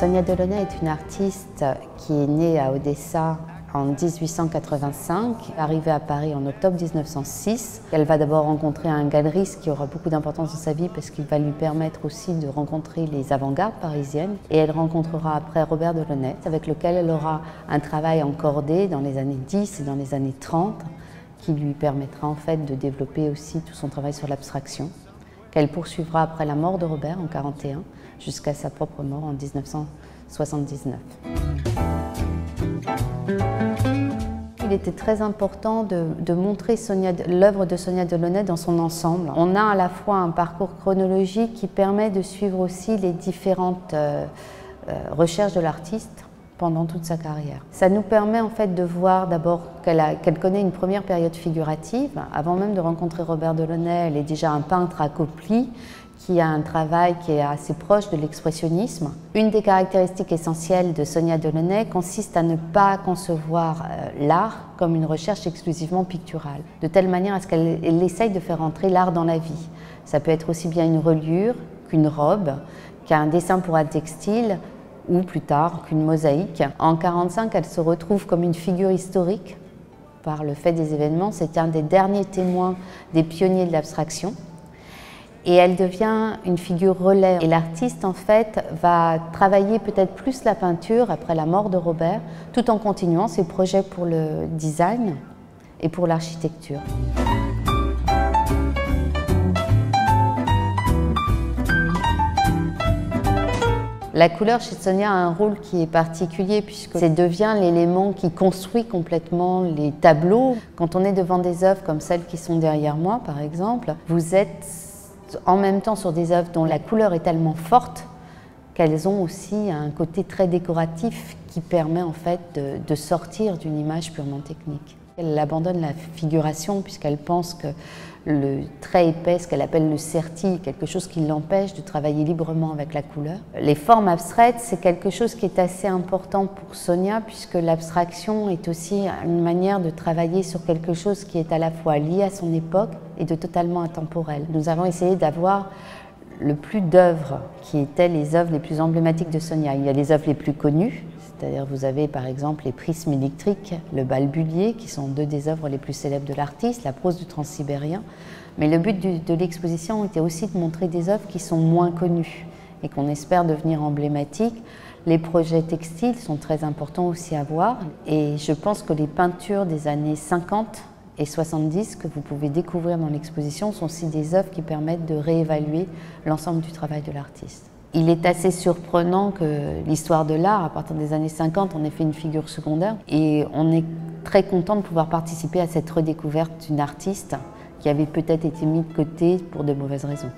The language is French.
Sonia Delaunay est une artiste qui est née à Odessa en 1885, arrivée à Paris en octobre 1906. Elle va d'abord rencontrer un galeriste qui aura beaucoup d'importance dans sa vie parce qu'il va lui permettre aussi de rencontrer les avant-gardes parisiennes. Et elle rencontrera après Robert Delaunay, avec lequel elle aura un travail en cordée dans les années 10 et dans les années 30, qui lui permettra en fait de développer aussi tout son travail sur l'abstraction, qu'elle poursuivra après la mort de Robert en 1941 jusqu'à sa propre mort en 1979. Il était très important de montrer l'œuvre de Sonia Delaunay dans son ensemble. On a à la fois un parcours chronologique qui permet de suivre aussi les différentes recherches de l'artiste pendant toute sa carrière. Ça nous permet en fait de voir d'abord qu'elle connaît une première période figurative. Avant même de rencontrer Robert Delaunay, elle est déjà un peintre accompli qui a un travail qui est assez proche de l'expressionnisme. Une des caractéristiques essentielles de Sonia Delaunay consiste à ne pas concevoir l'art comme une recherche exclusivement picturale, de telle manière à ce qu'elle essaye de faire entrer l'art dans la vie. Ça peut être aussi bien une reliure qu'une robe, qu'un dessin pour un textile, ou plus tard qu'une mosaïque. En 1945, elle se retrouve comme une figure historique par le fait des événements. C'est un des derniers témoins des pionniers de l'abstraction. Et elle devient une figure relais. Et l'artiste, en fait, va travailler peut-être plus la peinture après la mort de Robert, tout en continuant ses projets pour le design et pour l'architecture. La couleur chez Sonia a un rôle qui est particulier puisque ça devient l'élément qui construit complètement les tableaux. Quand on est devant des œuvres comme celles qui sont derrière moi, par exemple, vous êtes en même temps sur des œuvres dont la couleur est tellement forte qu'elles ont aussi un côté très décoratif qui permet en fait de sortir d'une image purement technique. Elle abandonne la figuration puisqu'elle pense que le trait épais, ce qu'elle appelle le certi, quelque chose qui l'empêche de travailler librement avec la couleur. Les formes abstraites, c'est quelque chose qui est assez important pour Sonia puisque l'abstraction est aussi une manière de travailler sur quelque chose qui est à la fois lié à son époque et de totalement intemporel. Nous avons essayé d'avoir le plus d'œuvres qui étaient les œuvres les plus emblématiques de Sonia. Il y a les œuvres les plus connues, c'est-à-dire vous avez par exemple les prismes électriques, le Balbulier, qui sont deux des œuvres les plus célèbres de l'artiste, la prose du Transsibérien. Mais le but de l'exposition était aussi de montrer des œuvres qui sont moins connues et qu'on espère devenir emblématiques. Les projets textiles sont très importants aussi à voir et je pense que les peintures des années 50 et 70 que vous pouvez découvrir dans l'exposition sont aussi des œuvres qui permettent de réévaluer l'ensemble du travail de l'artiste. Il est assez surprenant que l'histoire de l'art, à partir des années 50, en ait fait une figure secondaire et on est très content de pouvoir participer à cette redécouverte d'une artiste qui avait peut-être été mise de côté pour de mauvaises raisons.